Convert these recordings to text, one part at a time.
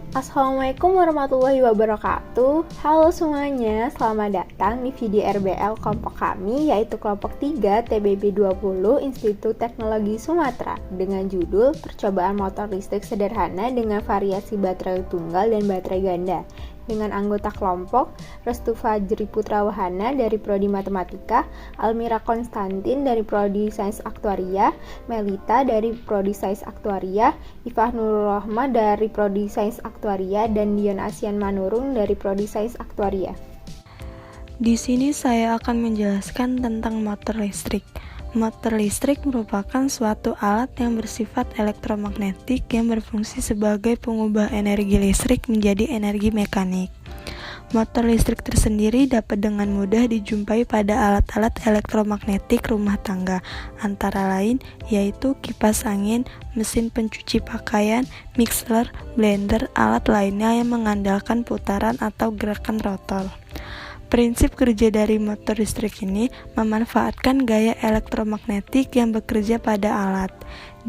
Assalamualaikum warahmatullahi wabarakatuh. Halo semuanya, selamat datang di video RBL kelompok kami, yaitu kelompok 3 TBB 20 Institut Teknologi Sumatera, dengan judul Percobaan Motor Listrik Sederhana dengan Variasi Baterai Tunggal dan Baterai Ganda, dengan anggota kelompok Restu Fajri Putra Wahana dari Prodi Matematika, Almira Konstantin dari Prodi Sains Aktuaria, Melita dari Prodi Sains Aktuaria, Ifah Nurul Rahma dari Prodi Sains Aktuaria, dan Dion Asian Manurung dari Prodi Sains Aktuaria. Di sini saya akan menjelaskan tentang motor listrik. Motor listrik merupakan suatu alat yang bersifat elektromagnetik yang berfungsi sebagai pengubah energi listrik menjadi energi mekanik. Motor listrik tersendiri dapat dengan mudah dijumpai pada alat-alat elektromagnetik rumah tangga, antara lain yaitu kipas angin, mesin pencuci pakaian, mixer, blender, alat lainnya yang mengandalkan putaran atau gerakan rotor. Prinsip kerja dari motor listrik ini memanfaatkan gaya elektromagnetik yang bekerja pada alat.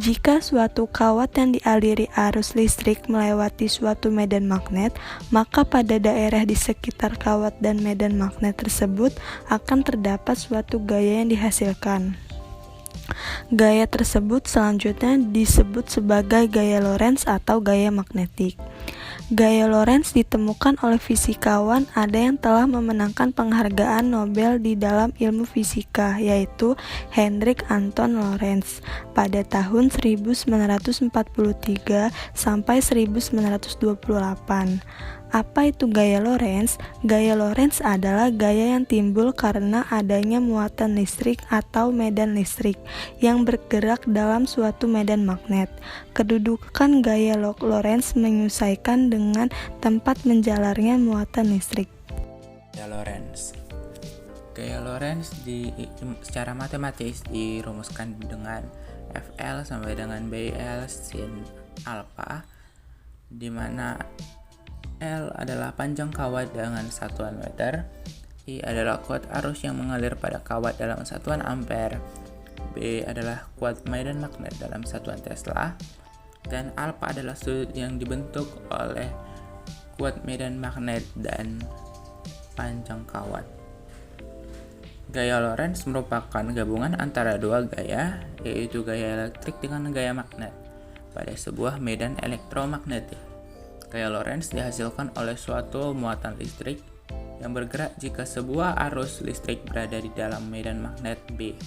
Jika suatu kawat yang dialiri arus listrik melewati suatu medan magnet, maka pada daerah di sekitar kawat dan medan magnet tersebut akan terdapat suatu gaya yang dihasilkan. Gaya tersebut selanjutnya disebut sebagai gaya Lorentz atau gaya magnetik. Gaya Lorentz ditemukan oleh fisikawan ada yang telah memenangkan penghargaan Nobel di dalam ilmu fisika, yaitu Hendrik Anton Lorentz pada tahun 1943 sampai 1928. Apa itu gaya Lorentz? Gaya Lorentz adalah gaya yang timbul karena adanya muatan listrik atau medan listrik yang bergerak dalam suatu medan magnet. Kedudukan gaya Lorentz menyesuaikan dengan tempat menjalarnya muatan listrik. Gaya Lorentz. Gaya Lorentz secara matematis dirumuskan dengan FL sampai dengan BL sin alpha, di mana L adalah panjang kawat dengan satuan meter, I adalah kuat arus yang mengalir pada kawat dalam satuan ampere, B adalah kuat medan magnet dalam satuan Tesla, dan alpha adalah sudut yang dibentuk oleh kuat medan magnet dan panjang kawat. Gaya Lorentz merupakan gabungan antara dua gaya, yaitu gaya elektrik dengan gaya magnet pada sebuah medan elektromagnetik. Gaya Lorentz dihasilkan oleh suatu muatan listrik yang bergerak jika sebuah arus listrik berada di dalam medan magnet B.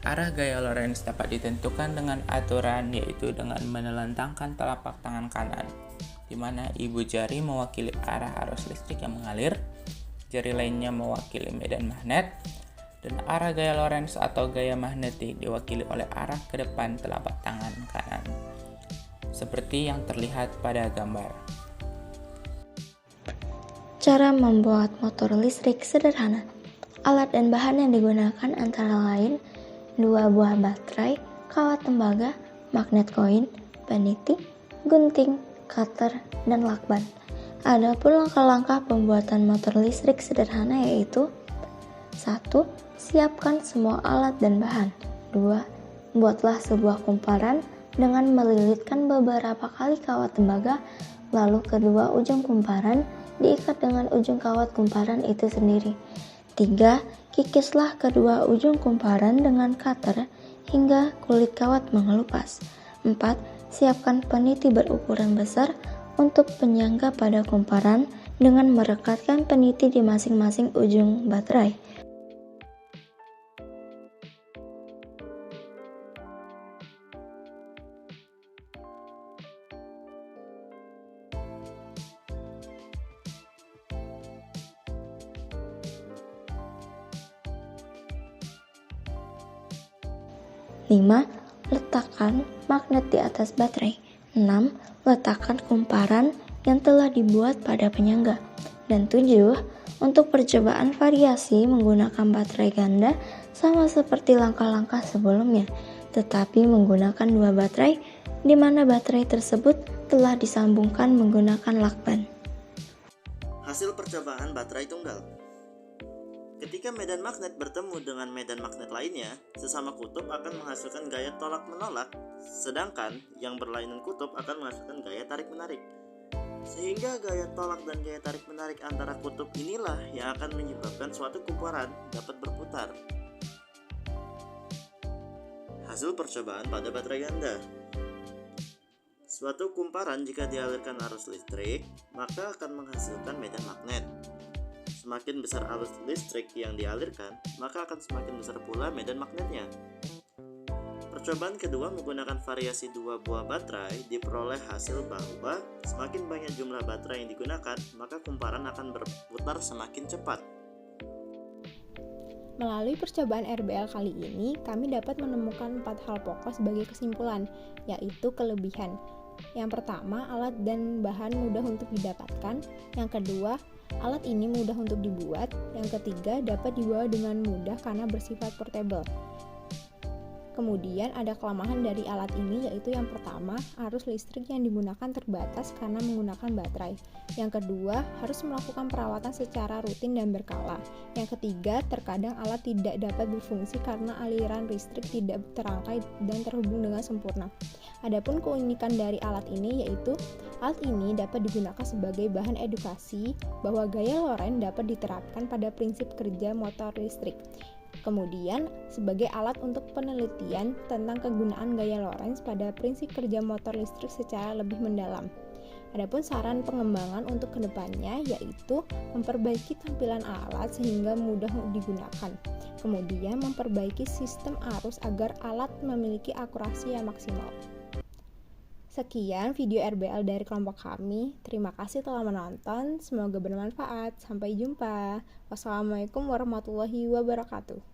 Arah gaya Lorentz dapat ditentukan dengan aturan, yaitu dengan menelentangkan telapak tangan kanan, di mana ibu jari mewakili arah arus listrik yang mengalir, jari lainnya mewakili medan magnet, dan arah gaya Lorentz atau gaya magnetik diwakili oleh arah ke depan telapak tangan kanan, seperti yang terlihat pada gambar. Cara membuat motor listrik sederhana. Alat dan bahan yang digunakan antara lain 2 buah baterai, kawat tembaga, magnet koin, peniti, gunting, cutter, dan lakban. Adapun langkah-langkah pembuatan motor listrik sederhana yaitu 1. Siapkan semua alat dan bahan. 2. Buatlah sebuah kumparan dengan melilitkan beberapa kali kawat tembaga, lalu kedua ujung kumparan diikat dengan ujung kawat kumparan itu sendiri. 3. Kikislah kedua ujung kumparan dengan cutter hingga kulit kawat mengelupas. 4. Siapkan peniti berukuran besar untuk penyangga pada kumparan dengan merekatkan peniti di masing-masing ujung baterai. 5. Letakkan magnet di atas baterai. 6. Letakkan kumparan yang telah dibuat pada penyangga. Dan 7. Untuk percobaan variasi menggunakan baterai ganda sama seperti langkah-langkah sebelumnya, tetapi menggunakan 2 baterai, di mana baterai tersebut telah disambungkan menggunakan lakban. Hasil percobaan baterai tunggal. Ketika medan magnet bertemu dengan medan magnet lainnya, sesama kutub akan menghasilkan gaya tolak-menolak, sedangkan yang berlainan kutub akan menghasilkan gaya tarik-menarik. Sehingga gaya tolak dan gaya tarik-menarik antara kutub inilah yang akan menyebabkan suatu kumparan dapat berputar. Hasil percobaan pada baterai ganda. Suatu kumparan jika dialirkan arus listrik, maka akan menghasilkan medan magnet. Semakin besar arus listrik yang dialirkan, maka akan semakin besar pula medan magnetnya. Percobaan kedua menggunakan variasi dua buah baterai diperoleh hasil bahwa semakin banyak jumlah baterai yang digunakan, maka kumparan akan berputar semakin cepat. Melalui percobaan RBL kali ini, kami dapat menemukan 4 hal pokok sebagai kesimpulan, yaitu kelebihan. Yang pertama, alat dan bahan mudah untuk didapatkan. Yang kedua, alat ini mudah untuk dibuat. Yang ketiga, dapat dibawa dengan mudah karena bersifat portable. Kemudian ada kelemahan dari alat ini, yaitu yang pertama, arus listrik yang digunakan terbatas karena menggunakan baterai. Yang kedua, harus melakukan perawatan secara rutin dan berkala. Yang ketiga, terkadang alat tidak dapat berfungsi karena aliran listrik tidak terangkai dan terhubung dengan sempurna. Adapun keunikan dari alat ini yaitu alat ini dapat digunakan sebagai bahan edukasi bahwa gaya Lorentz dapat diterapkan pada prinsip kerja motor listrik. Kemudian, sebagai alat untuk penelitian tentang kegunaan gaya Lorentz pada prinsip kerja motor listrik secara lebih mendalam. Adapun saran pengembangan untuk kedepannya yaitu memperbaiki tampilan alat sehingga mudah digunakan. Kemudian memperbaiki sistem arus agar alat memiliki akurasi yang maksimal. Sekian video RBL dari kelompok kami. Terima kasih telah menonton. Semoga bermanfaat. Sampai jumpa. Wassalamualaikum warahmatullahi wabarakatuh.